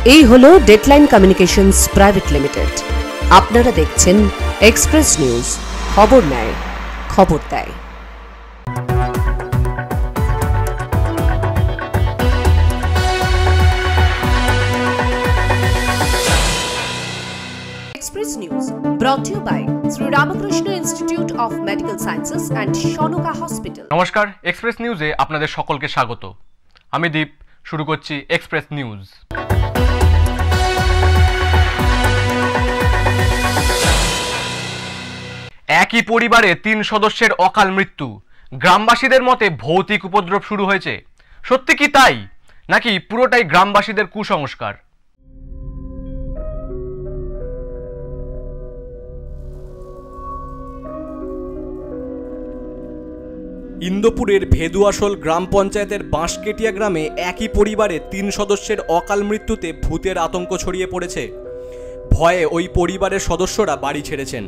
এই হলো deadline communications private limited. আপনারা দেখছেন এক্সপ্রেস নিউজ, খবর নেয়, খবর দেয়। Express News brought to you by Sri Ramakrishna Institute of Medical Sciences and Shonoka Hospital. নমস্কার, এক্সপ্রেস নিউজে আপনাদের সকলকে স্বাগত। আমি দীপ, শুরু করছি এক্সপ্রেস নিউজ। একই পরিবারে 3 সদস্যের অকাল মৃত্যু, গ্রামবাসীদের মতে ভৌতিক উপদ্রব শুরু হয়েছে। সত্যি কি তাই, নাকি পুরোটাই গ্রামবাসীদের কুসংস্কার? ইন্দোপুরের ভেদুয়াশোল গ্রাম পঞ্চায়েতের বাঁশকেটিয়া গ্রামে একই পরিবারে 3 সদস্যের অকাল মৃত্যুতে ভূতের আতঙ্ক ছড়িয়ে পড়েছে। ভয়ে ওই পরিবারের সদস্যরা বাড়ি ছেড়েছেন,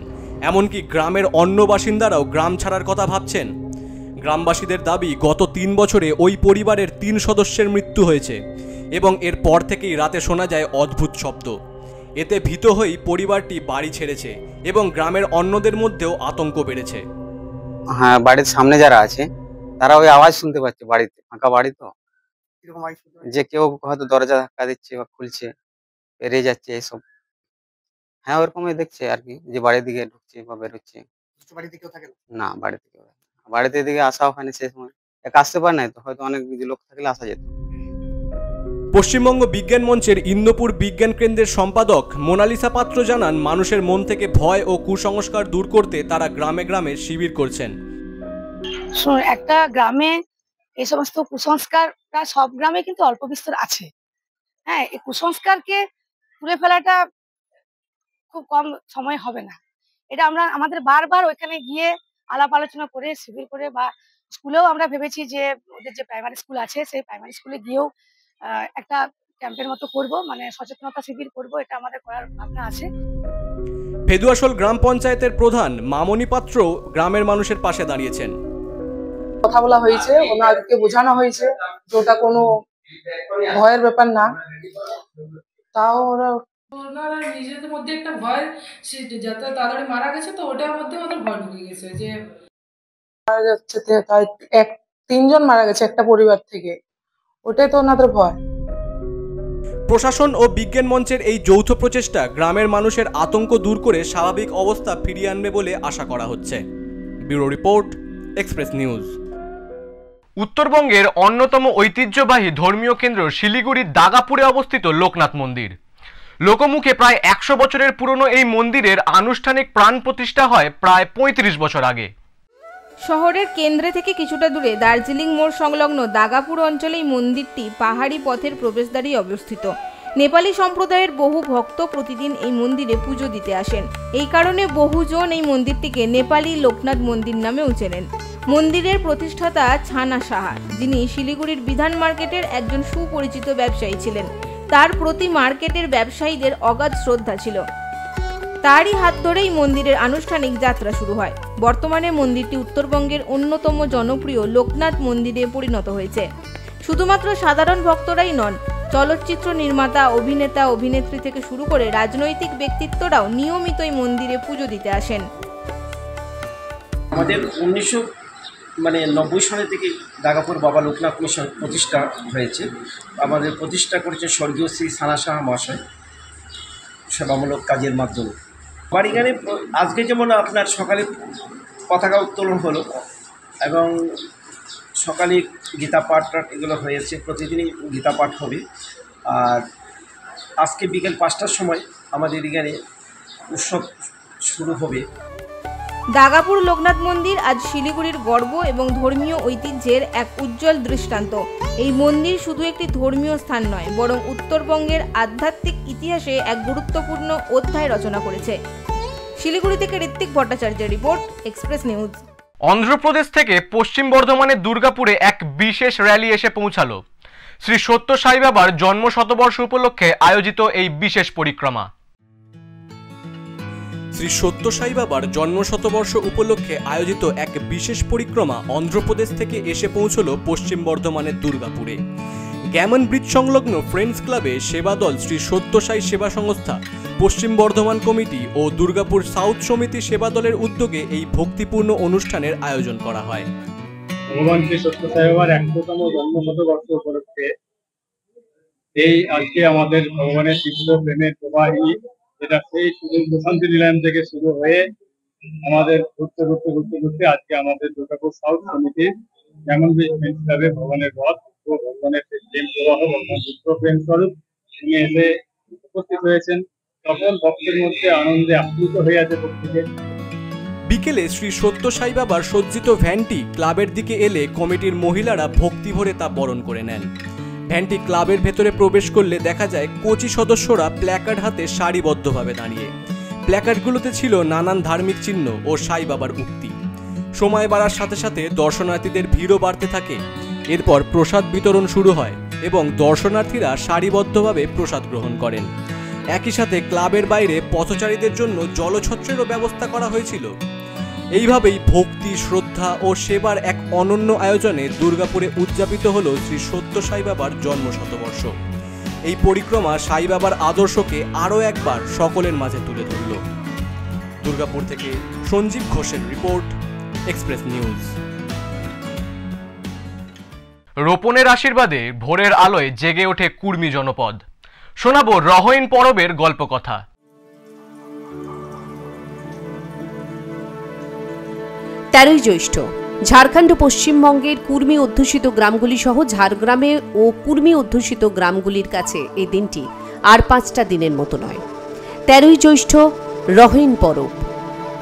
এমনকি গ্রামের অন্য বাসিন্দারাও গ্রাম ছাড়ার কথা ভাবছেন। গ্রামবাসীদের দাবি, গত 3 বছরে ওই পরিবারের 3 সদস্যের মৃত্যু হয়েছে এবং এর পর থেকেই রাতে শোনা যায় অদ্ভুত শব্দ। এতে ভীত হয়েই পরিবারটি বাড়ি ছেড়েছে এবং গ্রামের অন্যদের মধ্যেও আতঙ্ক বেড়েছে। হ্যাঁ, বাড়ির সামনে যারা আছে তারা ওই আওয়াজ শুনতে পাচ্ছে, বাড়িতে ফাঁকা বাড়ি তো, যে কেউ হয়তো দরজা ধাক্কা দিচ্ছে বা খুলছে, বেরিয়ে যাচ্ছে এইসব। হ্যাঁ, ওরকমই দেখছে আর কি, যে বাড়ির দিকে ঢুকছে বা বেরোচ্ছে। না, বাড়িতে এদিকে আসাও হয়নি সেই সময়, এক আসতে পারে নাই তো, হয়তো অনেক লোক থাকলে আসা যেত। পশ্চিমবঙ্গ বিজ্ঞান মঞ্চের ইন্দোপুর বিজ্ঞান কেন্দ্রের সম্পাদক মোনালিসা পাত্র জানান, মানুষের মন থেকে ভয় ও কুসংস্কার দূর করতে তারা গ্রামে গ্রামে শিবির করছেন। একটা গ্রামে এই সমস্ত কুসংস্কারটা সব গ্রামে কিন্তু অল্প বিস্তর আছে। হ্যাঁ, এই কুসংস্কারকে তুলে ফেলাটা খুব কম সময় হবে না। এটা আমাদের বারবার ওইখানে গিয়ে আলাপ আলোচনা করে, শিবির করে, বা স্কুলেও আমরা ভেবেছি যে ওদের যে প্রাইমারি স্কুল আছে সেই প্রাইমারি স্কুলে গিয়েও একটা ক্যাম্পের মতো করব, মানে সচেতনতা শিবির করব, এটা আমাদের করার ভাবনা আছে। ভেদুয়াশোল গ্রাম পঞ্চায়েতের প্রধান মামনি পাত্র গ্রামের মানুষের পাশে দাঁড়িয়েছেন। কথা বলা হয়েছে, ওনাদেরকে বোঝানো হয়েছে যে ওটা কোনো ভয়ের ব্যাপার না। তাও ওনারা নিজেদের মধ্যে একটা ভয়, যাতে তাড়াতাড়ি মারা গেছে, তো ওটার মধ্যে ওদের ভয় ঢুকে গেছে যে মারা যাচ্ছে, 3 জন মারা গেছে একটা পরিবার থেকে, ওটাই তো ওনাদের ভয়। প্রশাসন ও বিজ্ঞান মঞ্চের এই যৌথ প্রচেষ্টা গ্রামের মানুষের আতঙ্ক দূর করে স্বাভাবিক অবস্থা ফিরিয়ে আনবে বলে আশা করা হচ্ছে। Bureau report, Express news. উত্তরবঙ্গের অন্যতম ঐতিহ্যবাহী ধর্মীয় কেন্দ্র শিলিগুড়ির দাগাপুরে অবস্থিত লোকনাথ মন্দির। লোকমুখে প্রায় 100 বছরের পুরনো এই মন্দিরের আনুষ্ঠানিক প্রাণ প্রতিষ্ঠা হয় প্রায় 35 বছর আগে। শহরের কেন্দ্রে থেকে কিছুটা দূরে দার্জিলিং মোড় সংলগ্ন দাগাপুর অঞ্চলে এই মন্দিরটি পাহাড়ি পথের প্রবেশদ্বারেই অবস্থিত। নেপালি সম্প্রদায়ের বহু ভক্ত প্রতিদিন এই মন্দিরে পুজো দিতে আসেন। এই কারণে বহুজন এই মন্দিরটিকে নেপালি লোকনাথ মন্দির নামেও চেনেন। মন্দিরের প্রতিষ্ঠাতা ছানা সাহা, যিনি শিলিগুড়ির বিধান মার্কেটের একজন সুপরিচিত ব্যবসায়ী ছিলেন, তার প্রতি মার্কেটের ব্যবসায়ীদের অগাধ শ্রদ্ধা ছিল। তারই হাত ধরেই মন্দিরের আনুষ্ঠানিক যাত্রা শুরু হয়। বর্তমানে মন্দিরটি উত্তরবঙ্গের অন্যতম জনপ্রিয় লোকনাথ মন্দিরে পরিণত হয়েছে। শুধুমাত্র সাধারণ ভক্তরাই নন, চলচ্চিত্র নির্মাতা, অভিনেতা, অভিনেত্রী থেকে শুরু করে রাজনৈতিক ব্যক্তিত্বরাও নিয়মিত এই মন্দিরে পুজো দিতে আসেন। আমাদের 1990 সালে থেকে দাগাপুর বাবা লোকনাথ মিশন প্রতিষ্ঠা হয়েছে। আমাদের প্রতিষ্ঠা করেছে স্বর্গীয় শ্রী ছানা সাহা মহাশয়, সেবামূলক কাজের মাধ্যমে। বাড়িগানে আজকে যেমন আপনার সকালে পতাকা উত্তোলন হলো এবং সকালে গীতা পাঠ এগুলো হয়েছে, প্রতিদিনই গীতা পাঠ হবে। আর আজকে বিকেল 5টার সময় আমাদের এখানে উৎসব শুরু হবে। দাগাপুর লোকনাথ মন্দির আজ শিলিগুড়ির গর্ব এবং ধর্মীয় ঐতিহ্যের এক উজ্জ্বল দৃষ্টান্ত। এই মন্দির শুধু একটি ধর্মীয় স্থান নয়, বরং উত্তরবঙ্গের আধ্যাত্মিক ইতিহাসে এক গুরুত্বপূর্ণ অধ্যায় রচনা করেছে। শিলিগুড়ি থেকে ঋত্বিক ভট্টাচার্যের রিপোর্ট, এক্সপ্রেস নিউজ। অন্ধ্রপ্রদেশ থেকে পশ্চিম বর্ধমানের দুর্গাপুরে এক বিশেষ র্যালি এসে পৌঁছালো। শ্রী সত্য সাই বাবার জন্ম শতবর্ষ উপলক্ষে আয়োজিত এই বিশেষ পরিক্রমা। শ্রী সত্য সাই বাবার জন্ম শতবর্ষ উপলক্ষে আয়োজিত এক বিশেষ পরিক্রমা অন্ধ্রপ্রদেশ থেকে এসে পৌঁছল পশ্চিম বর্ধমানের দুর্গাপুরে। গ্যামন ব্রিজ সংলগ্ন ফ্রেন্ডস ক্লাবে সেবা দল শ্রী সত্যসাই সেবা সংস্থা, পশ্চিম বর্ধমান কমিটি ও দুর্গাপুর সাউথ সমিতি সেবা দলের উদ্যোগে এই ভক্তিপূর্ণ অনুষ্ঠানের আয়োজন করা হয়। ভগবান শ্রী সত্যসাই বাবার 100তম জন্মশতবর্ষ উপলক্ষে এই আজকে আমাদের ভগবানের তীব্র প্রেমের প্রবাহী, যেটা সেই সুদূর প্রশান্তি নিলাম থেকে শুরু হয়ে আমাদের ঘুরতে ঘুরতে ঘুরতে ঘুরতে আজকে আমাদের দুর্গাপুর সাউথ সমিতির যেমন ফ্রেন্ডস ক্লাবে ভগবানের রথ ও ভগবানের প্রেম প্রবাহ, ভগবান বুদ্ধ প্রেম স্বরূপ তিনি এসে উপস্থিত হয়েছেন। সকল ভক্তের মধ্যে আনন্দে আপ্লুত হয়ে আছে প্রত্যেকে। বিকেলে শ্রী সত্যসাই বাবার সজ্জিত ভ্যানটি ক্লাবের দিকে এলে কমিটির মহিলারা ভক্তি ভরে তা বরণ করে নেন। ভ্যানটি ক্লাবের ভেতরে প্রবেশ করলে দেখা যায় কোচি সদস্যরা প্ল্যাকার্ড হাতে সারিবদ্ধভাবে দাঁড়িয়ে। প্ল্যাকার্ডগুলোতে ছিল নানান ধার্মিক চিহ্ন ও সাই বাবার উক্তি। সময় বাড়ার সাথে সাথে দর্শনার্থীদের ভিড়ও বাড়তে থাকে। এরপর প্রসাদ বিতরণ শুরু হয় এবং দর্শনার্থীরা সারিবদ্ধভাবে প্রসাদ গ্রহণ করেন। একই সাথে ক্লাবের বাইরে পথচারীদের জন্য জলছত্রেরও ব্যবস্থা করা হয়েছিল। এইভাবেই ভক্তি, শ্রদ্ধা ও সেবার এক অনন্য আয়োজনে দুর্গাপুরে উদযাপিত হল শ্রী সত্যসাই বাবার জন্মশতবর্ষ। এই পরিক্রমা সাই বাবার আদর্শকে আরও একবার সকলের মাঝে তুলে ধরল। দুর্গাপুর থেকে সঞ্জীব ঘোষের রিপোর্ট, এক্সপ্রেস নিউজ। রোপণের আশীর্বাদে ভোরের আলোয় জেগে ওঠে কুর্মী জনপদ। শোনাবো রহইন পরবের গল্প কথা। 13ই জ্যৈষ্ঠ ঝাড়খণ্ড ও পশ্চিমবঙ্গের কুর্মী অধ্যুষিত গ্রামগুলি সহ ঝাড়গ্রামে ও কুর্মী অধ্যুষিত গ্রামগুলির কাছে এই দিনটি আর 5টা দিনের মতো নয়। 13ই জ্যৈষ্ঠ রহইন পরব,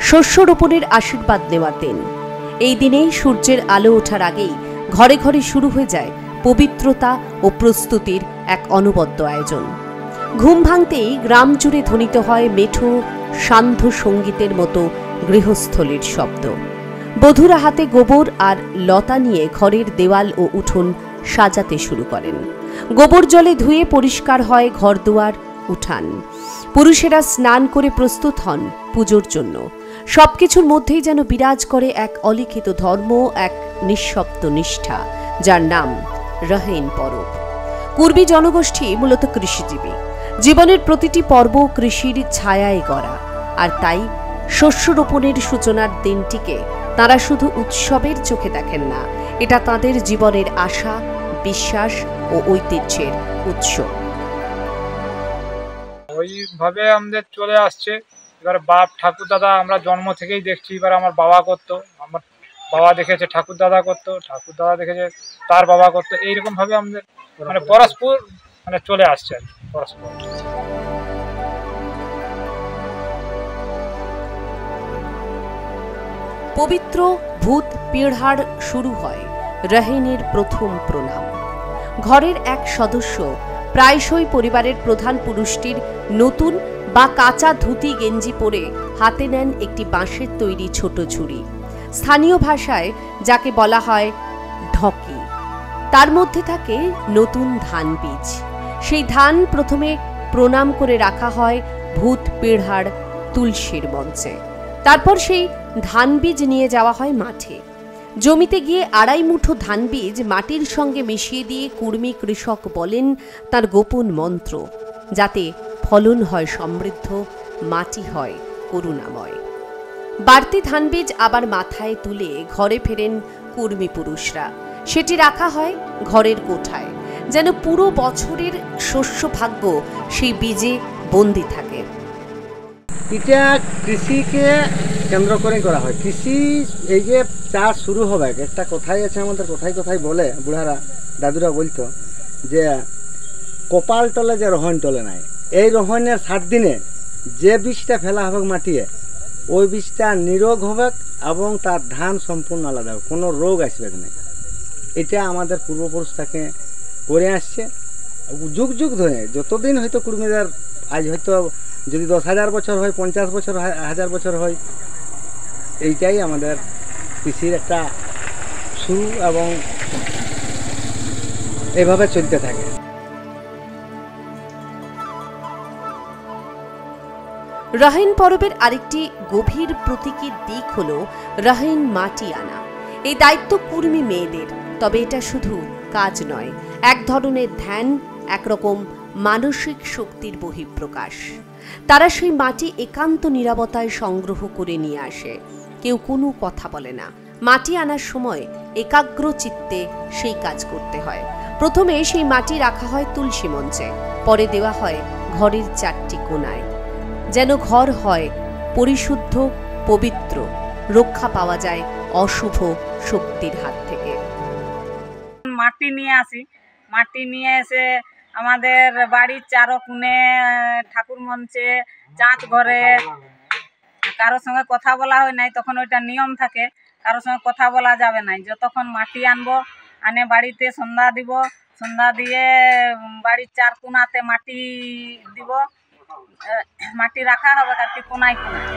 শস্য রোপণের আশীর্বাদ নেওয়ার দিন। এই দিনে সূর্যের আলো ওঠার আগেই ঘরে ঘরে শুরু হয়ে যায় পবিত্রতা ও প্রস্তুতির এক অনবদ্য আয়োজন। ঘুম ভাঙতেই গ্রাম জুড়ে ধ্বনিত হয় মেঠো সান্ধ্য সঙ্গীতের মতো গৃহস্থলীর শব্দ। বধূরা হাতে গোবর আর লতা নিয়ে ঘরের দেওয়াল ও উঠোন সাজাতে শুরু করেন। গোবর জলে ধুয়ে পরিষ্কার হয় ঘরদুয়ার, উঠান। পুরুষেরা স্নান করে প্রস্তুত হন পুজোর জন্য। সবকিছুর মধ্যেই যেন বিরাজ করে এক অলিখিত ধর্ম, এক নিঃশব্দ নিষ্ঠা, যার নাম রহইন পরব। কুর্মী জনগোষ্ঠী মূলত কৃষিজীবী। জীবনের প্রতিটি পর্ব কৃষির ছায়ায় গড়া, আর তাই শস্য রোপণের সূচনার দিনটিকে তারা শুধু উৎসবের চোখে দেখেন না, এটা তাদের জীবনের আশা, বিশ্বাস ও ঐতিহ্যের উৎস। ওইভাবে আমাদের চলে আসছে। এবার বাপ ঠাকুর দাদা আমরা জন্ম থেকেই দেখছি। এবার আমার বাবা করতো, আমার বাবা দেখেছে ঠাকুর দাদা করতো, ঠাকুর দাদা দেখেছে তার বাবা করতো। এইরকম ভাবে আমাদের মানে পরস্পর মানে চলে আসছে আর পরস্পর। পবিত্র ভূত পিঢ়ার শুরু হয় রহইনের প্রথম প্রণাম। ঘরের এক সদস্য প্রায়শই পরিবারের প্রধান পুরুষটির নতুন বা কাঁচা ধুতি গেঞ্জি পরে হাতে নেন একটি বাঁশের তৈরি ছোট ঝুড়ি, স্থানীয় ভাষায় যাকে বলা হয় ঢকি। তার মধ্যে থাকে নতুন ধান বীজ। সেই ধান প্রথমে প্রণাম করে রাখা হয় ভূত পিঢ়ার তুলসীর মঞ্চে। তারপর সেই ধান বীজ নিয়ে যাওয়া হয় মাঠে। জমিতে গিয়ে 2.5 মুঠো ধান বীজ মাটির সঙ্গে মিশিয়ে দিয়ে কুর্মী কৃষক বলেন তার গোপন মন্ত্র, যাতে ফলন হয় সমৃদ্ধ, মাটি হয় করুণাময়। বাড়তি ধান বীজ আবার মাথায় তুলে ঘরে ফেরেন কুর্মী পুরুষরা। সেটি রাখা হয় ঘরের কোঠায়, যেন পুরো বছরের শস্য ভাগ্য সেই বীজে বন্দী থাকে। এটা কৃষিকে কেন্দ্র করে করা হয়। কৃষি এই যে চাষ শুরু হবে, একটা কথাই আছে আমাদের, কোথায় কোথায় বলে বুড়ারা দাদুরা বলতো যে কপাল তলে যে রহন তলে নাই। এই রহনের 7 দিনে যে বীজটা ফেলা হবে মাটিয়ে, ওই বীজটা নিরোগ হবে এবং তার ধান সম্পূর্ণ আলাদা হবে, কোনো রোগ আসবে না। এটা আমাদের পূর্বপুরুষ থেকে করে আসছে যুগ যুগ ধরে। যতদিন হয়তো কুর্মীদের, আজ হয়তো যদি 10,000 বছর হয়, 50 বছর, 1000 বছর হয়, এইটাই আমাদের কৃষির একটা শুরু এবং এভাবে চলতে থাকে। রহইন পরবের আরেকটি গভীর প্রতীকী দিক হল রহইন মাটি আনা। এই দায়িত্ব কুর্মী মেয়েদের, তবে এটা শুধু কাজ নয়, এক ধরনের ধ্যান, একরকম মানসিক শক্তির বহিঃপ্রকাশ। তারা সেই মাটি একান্ত নীরবতায় সংগ্রহ করে নিয়ে আসে। কেউ কোনো কথা বলে না। মাটি আনার সময় একাগ্র চিত্তে সেই কাজ করতে হয়। প্রথমে সেই মাটি রাখা হয় তুলসী মঞ্চে, পরে দেওয়া হয় ঘরের 4টি কোণায়, যেন ঘর হয় পরিশুদ্ধ, পবিত্র, রক্ষা পাওয়া যায় অশুভ শক্তির হাত থেকে। মাটি নিয়ে আসি, মাটি নিয়ে এসে আমাদের বাড়ির 4 কোণে, ঠাকুর মঞ্চে, চাঁচ ঘরে, কারোর সঙ্গে কথা বলা হয় নাই, তখন ওইটা নিয়ম থাকে, কারোর সঙ্গে কথা বলা যাবে না। যতক্ষণ মাটি আনবো, আনে বাড়িতে সন্ধ্যা দিব, সন্ধ্যা দিয়ে বাড়ির 4 কোণাতে মাটি দিব, মাটি রাখা হবে আর কি কোনায় কোনায়।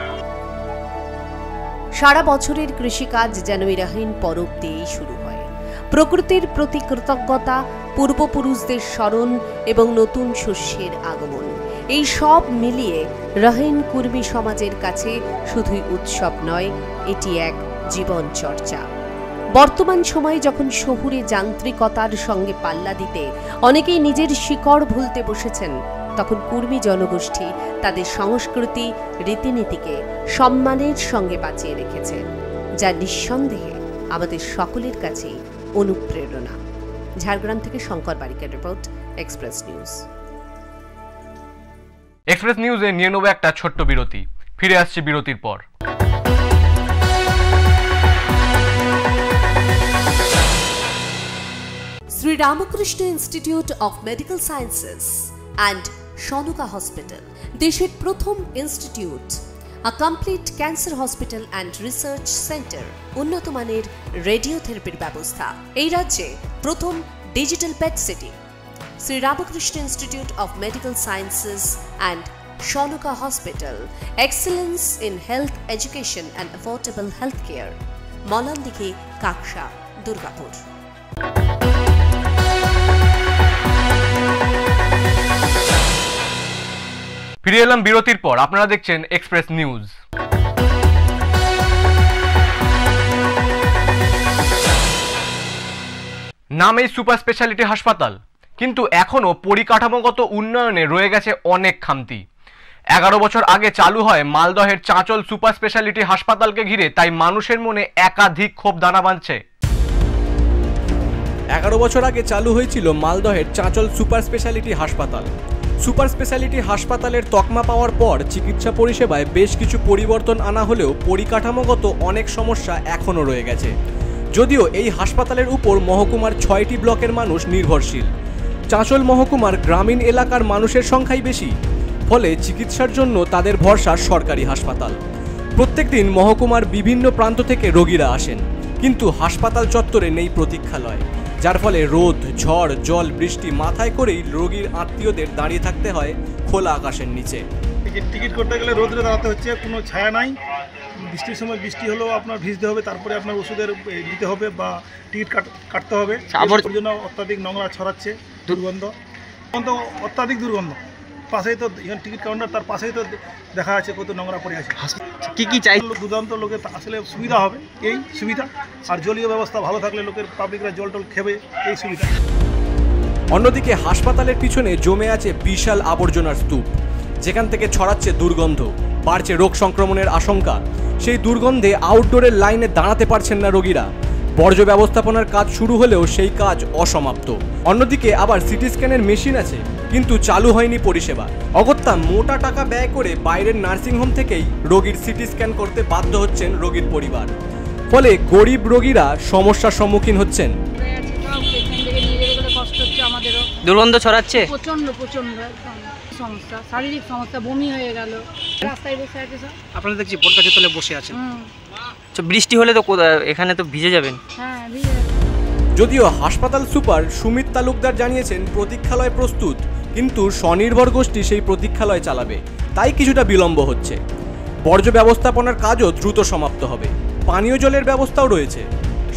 সারা বছরের কৃষিকাজ যেন এই রাহিন পরব দিয়েই শুরু হয়। প্রকৃতির প্রতি কৃতজ্ঞতা, পূর্বপুরুষদের স্মরণ এবং নতুন শস্যের আগমন, এই সব মিলিয়ে রাহিন কুর্মী সমাজের কাছে শুধুই উৎসব নয়, এটি এক জীবন চর্চা। বর্তমান সময়ে যখন শহুরে যান্ত্রিকতার সঙ্গে পাল্লা দিতে অনেকেই নিজের শিকড় ভুলতে বসেছেন, তখন কুর্মী জনগোষ্ঠী তাদের সংস্কৃতি, রীতিনীতিকে সম্মানের সঙ্গে বাঁচিয়ে রেখেছে, যা নিঃসন্দেহে আমাদের সকলের কাছেই অনুপ্রেরণা। ঝাড়গ্রাম থেকে শঙ্কর বারিকের রিপোর্ট, এক্সপ্রেস নিউজ। এক্সপ্রেস নিউজে নিয়ে নেব একটা ছোট্ট বিরতি। ফিরে আসছি বিরতির পর। Sri Ramakrishna Institute of Medical Sciences and Shanuka Hospital, দেশের প্রথম institute, a complete cancer hospital and research center, উন্নত মানের রেডিওথেরাপির ব্যবস্থা, এই রাজ্যে প্রথম digital pet city. Sri Ramakrishna Institute of Medical Sciences and Shanuka Hospital, excellence in health education and affordable healthcare, Malandighi, Kaksa, Durgapur. ফিরে এলাম বিরতির পর। আপনারা দেখছেন এক্সপ্রেস নিউজ। নামেই সুপার স্পেশালিটি হাসপাতাল, কিন্তু এখনও পরিকাঠামোগত উন্নয়নে রয়ে গেছে অনেক খামতি। 11 বছর আগে চালু হয় মালদহের চাঁচল সুপার স্পেশালিটি হাসপাতালকে ঘিরে, তাই মানুষের মনে একাধিক ক্ষোভ দানা বাঁধছে। 11 বছর আগে চালু হয়েছিল মালদহের চাঁচল সুপার স্পেশালিটি হাসপাতাল। সুপার স্পেশালিটি হাসপাতালের তকমা পাওয়ার পর চিকিৎসা পরিষেবায় বেশ কিছু পরিবর্তন আনা হলেও পরিকাঠামোগত অনেক সমস্যা এখনও রয়ে গেছে। যদিও এই হাসপাতালের উপর মহকুমার 6টি ব্লকের মানুষ নির্ভরশীল। চাঁচল মহকুমার গ্রামীণ এলাকার মানুষের সংখ্যাই বেশি, ফলে চিকিৎসার জন্য তাদের ভরসা সরকারি হাসপাতাল। প্রত্যেকদিন মহকুমার বিভিন্ন প্রান্ত থেকে রোগীরা আসেন, কিন্তু হাসপাতাল চত্বরে নেই প্রতীক্ষালয়, যার ফলে রোদ, ঝড়, জল, বৃষ্টি মাথায় করেই রোগীর আত্মীয়দের দাঁড়িয়ে থাকতে হয় খোলা আকাশের নিচে। টিকিট করতে গেলে রোদে দাঁড়াতে হচ্ছে, কোনো ছায়া নাই, বৃষ্টির সময় বৃষ্টি হলেও আপনার ভিজতে হবে, তারপরে আপনার ওষুধের দিতে হবে বা টিকিট কাটতে হবে। ওর জন্য অত্যাধিক নোংরা ছড়াচ্ছে, দুর্গন্ধ অত্যাধিক দুর্গন্ধ। পাশেই তো টিকিট কাউন্টার, তার পাশেই তো দেখা যাচ্ছে কত নোংরা পড়ে আছে। কি কি চাই? দুর্দান্ত লোকের আসলে সুবিধা হবে, এই সুবিধা, আর জলীয় ব্যবস্থা ভালো থাকলে লোকের পাবলিকরা জল টল খেবে, এই সুবিধা। অন্যদিকে হাসপাতালের পিছনে জমে আছে বিশাল আবর্জনার স্তূপ, যেখান থেকে ছড়াচ্ছে দুর্গন্ধ, বাড়ছে রোগ সংক্রমণের আশঙ্কা। সেই দুর্গন্ধে আউটডোরের লাইনে দাঁড়াতে পারছেন না রোগীরা। বর্জ্য ব্যবস্থাপনার কাজ শুরু হলেও সেই কাজ অসমাপ্ত। অন্যদিকে আবার সিটি স্ক্যানের মেশিন আছে, কিন্তু চালু হয়নি পরিষেবা। অগত্যা মোটা টাকা ব্যয় করে বাইরের নার্সিংহোম থেকেই রোগীর সিটি স্ক্যান করতে বাধ্য হচ্ছেন রোগীর পরিবার, ফলে গরিব রোগীরা সমস্যার সম্মুখীন হচ্ছেন। দুর্গন্ধ ছড়াচ্ছে, প্রচন্ড সমস্যা, শারীরিক সমস্যা, বমি হয়ে গেল, রাস্তায় বসে আছে সব। আপনারা দেখছি বটগাছের তলে বসে আছেন, বৃষ্টি হলে তো এখানে তো ভিজে যাবেন। হ্যাঁ, ভিজে যাবেন। যদিও হাসপাতাল সুপার সুমিত তালুকদার জানিয়েছেন প্রতীক্ষালয় প্রস্তুত, কিন্তু স্বনির্ভর গোষ্ঠী সেই প্রতীক্ষালয় চালাবে, তাই কিছুটা বিলম্ব হচ্ছে। বর্জ্য ব্যবস্থাপনার কাজও দ্রুত সমাপ্ত হবে। পানীয় জলের ব্যবস্থাও রয়েছে।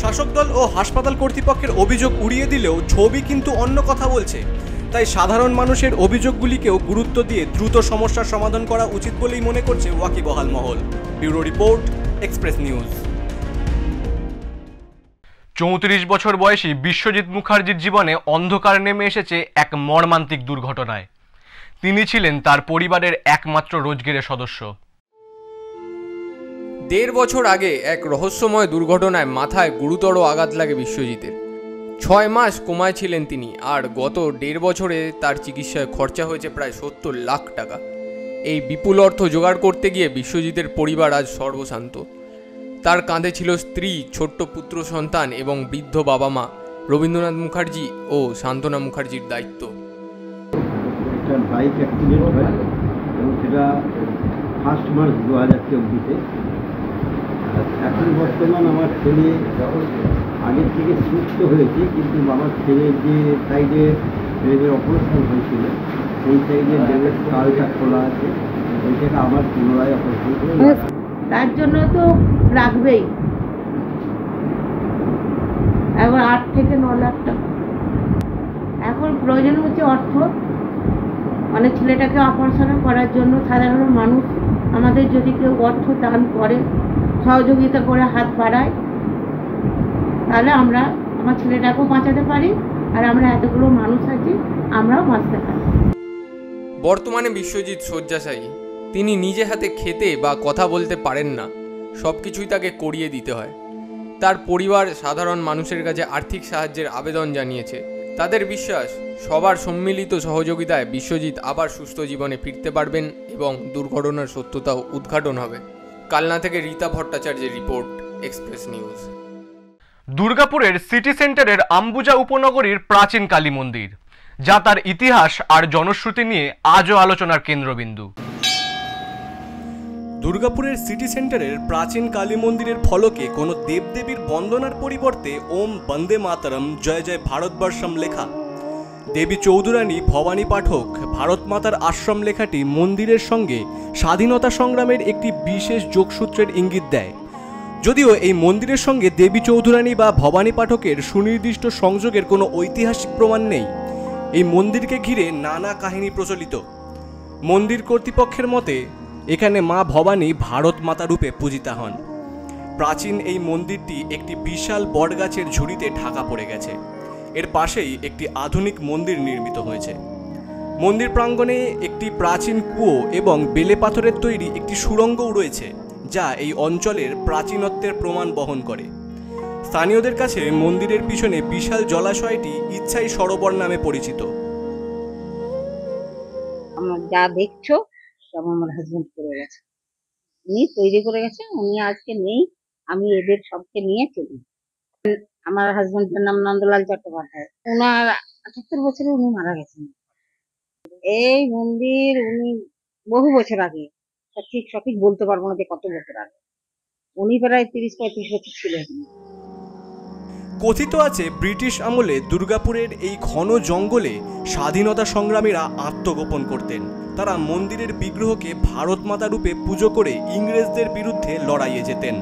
শাসক দল ও হাসপাতাল কর্তৃপক্ষের অভিযোগ উড়িয়ে দিলেও ছবি কিন্তু অন্য কথা বলছে। তাই সাধারণ মানুষের অভিযোগগুলিকেও গুরুত্ব দিয়ে দ্রুত সমস্যার সমাধান করা উচিত বলেই মনে করছে ওয়াকিবহাল মহল। Bureau report, Express news. 34 বছর বয়সী বিশ্বজিৎ মুখার্জির জীবনে অন্ধকার নেমে এসেছে এক মর্মান্তিক দুর্ঘটনায়। তিনি ছিলেন তার পরিবারের একমাত্র রোজগেরের সদস্য। 1.5 বছর আগে এক রহস্যময় দুর্ঘটনায় মাথায় গুরুতর আঘাত লাগে বিশ্বজিতের। 6 মাস কোমায় ছিলেন তিনি, আর গত 1.5 বছরে তার চিকিৎসায় খরচা হয়েছে প্রায় 70 লাখ টাকা। এই বিপুল অর্থ জোগাড় করতে গিয়ে বিশ্বজিতের পরিবার আজ সর্বশান্ত। তার কাঁধে ছিল স্ত্রী, ছোট্ট পুত্র সন্তান এবং বৃদ্ধ বাবা মা রবীন্দ্রনাথ মুখার্জি ও সান্ত্বনা মুখার্জির দায়িত্ব। একটা বাইক অ্যাক্সিডেন্ট হয় এবং সেটা 1 মার্চ 2024-তে। এখন বর্তমান আমার ছেলে আগের থেকে সুস্থ হয়েছে, কিন্তু আমার ছেলের যে সাইডে ব্রেনের অপারেশন হয়েছিল সেই সাইডে ব্রেনের কালটা খোলা আছে, ওইটাকে আবার পুনরায় অপারেশন করে তার জন্য তো লাগবেই এখন 8 থেকে 9 লাখ টাকা। এখন প্রয়োজন হচ্ছে অর্থ, মানে ছেলেটাকে অপারেশন করার জন্য। সাধারণ মানুষ আমাদের যদি কেউ অর্থ দান করে, সহযোগিতা করে হাত বাড়ায়, তাহলে আমরা আমার ছেলেটাকেও বাঁচাতে পারি, আর আমরা এতগুলো মানুষ আছি আমরাও বাঁচতে পারি। বর্তমানে বিশ্বজিৎ শয্যাশায়ী। তিনি নিজে হাতে খেতে বা কথা বলতে পারেন না, সব কিছুই তাকে করিয়ে দিতে হয়। তার পরিবার সাধারণ মানুষের কাছে আর্থিক সাহায্যের আবেদন জানিয়েছে। তাদের বিশ্বাস, সবার সম্মিলিত সহযোগিতায় বিশ্বজিৎ আবার সুস্থ জীবনে ফিরতে পারবেন এবং দুর্ঘটনার সত্যতাও উদ্ঘাটন হবে। কালনা থেকে রীতা ভট্টাচার্যের রিপোর্ট, এক্সপ্রেস নিউজ। দুর্গাপুরের সিটি সেন্টারের আম্বুজা উপনগরীর প্রাচীন কালী মন্দির, যা তার ইতিহাস আর জনশ্রুতি নিয়ে আজও আলোচনার কেন্দ্রবিন্দু। দুর্গাপুরের সিটি সেন্টারের প্রাচীন কালী মন্দিরের ফলকে কোনো দেবদেবীর বন্দনার পরিবর্তে ওম বন্দে মাতরম জয় জয় ভারতবর্ষম লেখা। দেবী চৌধুরানী ভবানী পাঠক ভারত মাতার আশ্রম লেখাটি মন্দিরের সঙ্গে স্বাধীনতা সংগ্রামের একটি বিশেষ যোগসূত্রের ইঙ্গিত দেয়। যদিও এই মন্দিরের সঙ্গে দেবী চৌধুরানী বা ভবানী পাঠকের সুনির্দিষ্ট সংযোগের কোনো ঐতিহাসিক প্রমাণ নেই। এই মন্দিরকে ঘিরে নানা কাহিনী প্রচলিত। মন্দির কর্তৃপক্ষের মতে এখানে মা ভবানী ভারত মাতা রূপে পূজিতা হন। প্রাচীন এই মন্দিরটি একটি বিশাল বটগাছের ঝুড়িতে ঢাকা পড়ে গেছে। এর পাশেই একটি আধুনিক মন্দির নির্মিত হয়েছে। মন্দির প্রাঙ্গণে একটি প্রাচীন কুয়ো এবং বেলে পাথরের তৈরি একটি সুড়ঙ্গও রয়েছে, যা এই অঞ্চলের প্রাচীনত্বের প্রমাণ বহন করে। স্থানীয়দের কাছে মন্দিরের পিছনে বিশাল জলাশয়টি ইচ্ছাই সরোবর নামে পরিচিত। আমরা যা দেখছো সব আমার হাজবেন্ড করে গেছে, উনি তৈরি করে গেছে। উনি আজকে নেই, আমি এদের সবকে নিয়ে চলি। আমার হাজবেন্ডের নাম নন্দলাল চট্টোপাধ্যায়। ওনার 78 বছরে উনি মারা গেছেন। এই মন্দির উনি বহু বছর আগে, ঠিক সঠিক বলতে পারবো না যে কত বছর আগে, উনি প্রায় 30-35 বছর ছিলেন। কথিত আছে ব্রিটিশ আমলে দুর্গাপুরের এই ঘন জঙ্গলে স্বাধীনতা সংগ্রামীরা আত্মগোপন করতেন। তারা মন্দিরের বিগ্রহকে ভারত মাতা রূপে পুজো করে ইংরেজদের বিরুদ্ধে লড়াইয়ে যেতেন।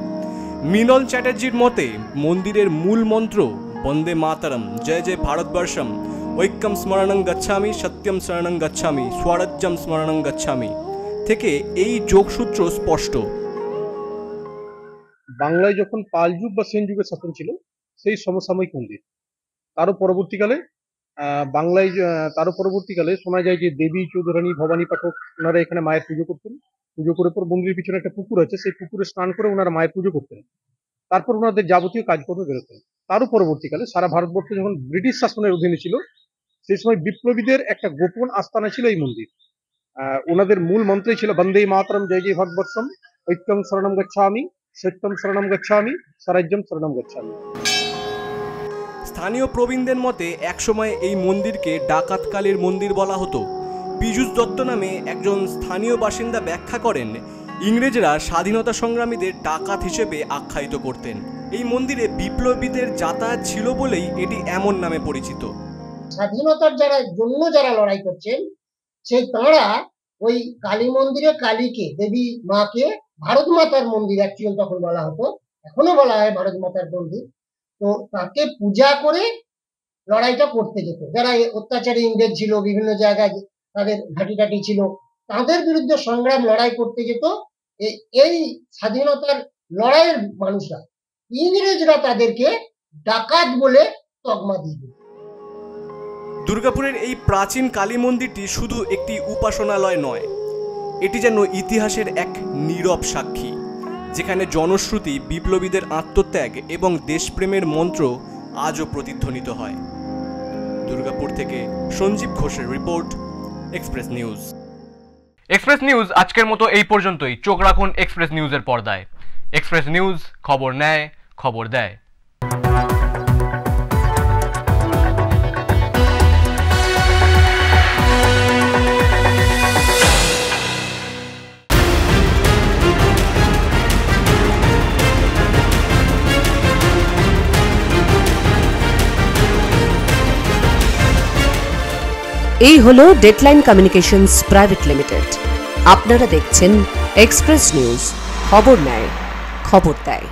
মৃণাল চ্যাটার্জির মতে মন্দিরের মূল মন্ত্র বন্দে মাতরম জয় জয় ভারতবর্ষম ঐক্যম স্মরণং গচ্ছামি সত্যম শরণং গচ্ছামি স্বরাজ্যম স্মরণং গচ্ছামি থেকে এই যোগসূত্র স্পষ্ট। বাংলায় যখন পাল যুগ বা সেন যুগের শাসন ছিল সেই সমসাময়িক মন্দির। তারও পরবর্তীকালে শোনা যায় যে দেবী চৌধুরানী ভবানী পাঠক ওনারা এখানে মায়ের পুজো করতেন। পুজো করে পর মন্দিরের পিছনে একটা পুকুর আছে, সেই পুকুরে স্নান করে ওনারা মায়ের পুজো করতেন। তারপর ওনাদের যাবতীয় কাজকর্মে বেরোতেন। তারও পরবর্তীকালে সারা ভারতবর্ষ যখন ব্রিটিশ শাসনের অধীনে ছিল, সেই সময় বিপ্লবীদের একটা গোপন আস্তানা ছিল এই মন্দির। ওনাদের মূল মন্ত্রই ছিল বন্দে মাতরম জয় জয় ভারতবর্ষম ঐক্যম শরণম গচ্ছামি সত্যম শরণম গচ্ছামি স্বরাজ্যম শরণম গচ্ছামি। স্থানীয় প্রবীণদের মতে একসময় এই মন্দিরকে ডাকাতকালীর মন্দির বলা হতো। পীযূষ দত্ত নামে একজন স্থানীয় বাসিন্দা ব্যাখ্যা করেন, ইংরেজরা স্বাধীনতা সংগ্রামীদের ডাকাত হিসেবে আখ্যায়িত করতেন। এই মন্দিরে বিপ্লবীদের যাতায়াত ছিল বলেই এটি এমন নামে পরিচিত। স্বাধীনতার যারা লড়াই করছেন সেই তাঁরা ওই কালী মন্দিরে কালীকে, দেবী মাকে ভারত মাতার মন্দির অ্যাকচুয়াল তখন বলা হতো, এখনো বলা হয় ভারত মাতার মন্দির। তো তাকে পূজা করে লড়াইটা করতে যেত। যারা অত্যাচারী ইংরেজ ছিল, বিভিন্ন জায়গায় তাদের ঘাঁটি ছিল, তাদের বিরুদ্ধে সংগ্রাম লড়াই করতে যেত এই স্বাধীনতার লড়াইয়ের মানুষরা। ইংরেজরা তাদেরকে ডাকাত বলে তকমা দিয়ে দিল। দুর্গাপুরের এই প্রাচীন কালী মন্দিরটি শুধু একটি উপাসনালয় নয়, এটি যেন ইতিহাসের এক নীরব সাক্ষী, যেখানে জনশ্রুতি, বিপ্লবীদের আত্মত্যাগ এবং দেশপ্রেমের মন্ত্র আজও প্রতিধ্বনিত হয়। দুর্গাপুর থেকে সঞ্জীব ঘোষের report, Express News. Express news আজকের মতো এই পর্যন্তই। চোখ রাখুন এক্সপ্রেস নিউজের পর্দায়। এক্সপ্রেস নিউজ, খবর নেয়, খবর দেয়। এই হলো ডেডলাইন কমিউনিকেশনস প্রাইভেট লিমিটেড। আপনারা দেখছেন এক্সপ্রেস নিউজ, খবর নেয়, খবর দেয়।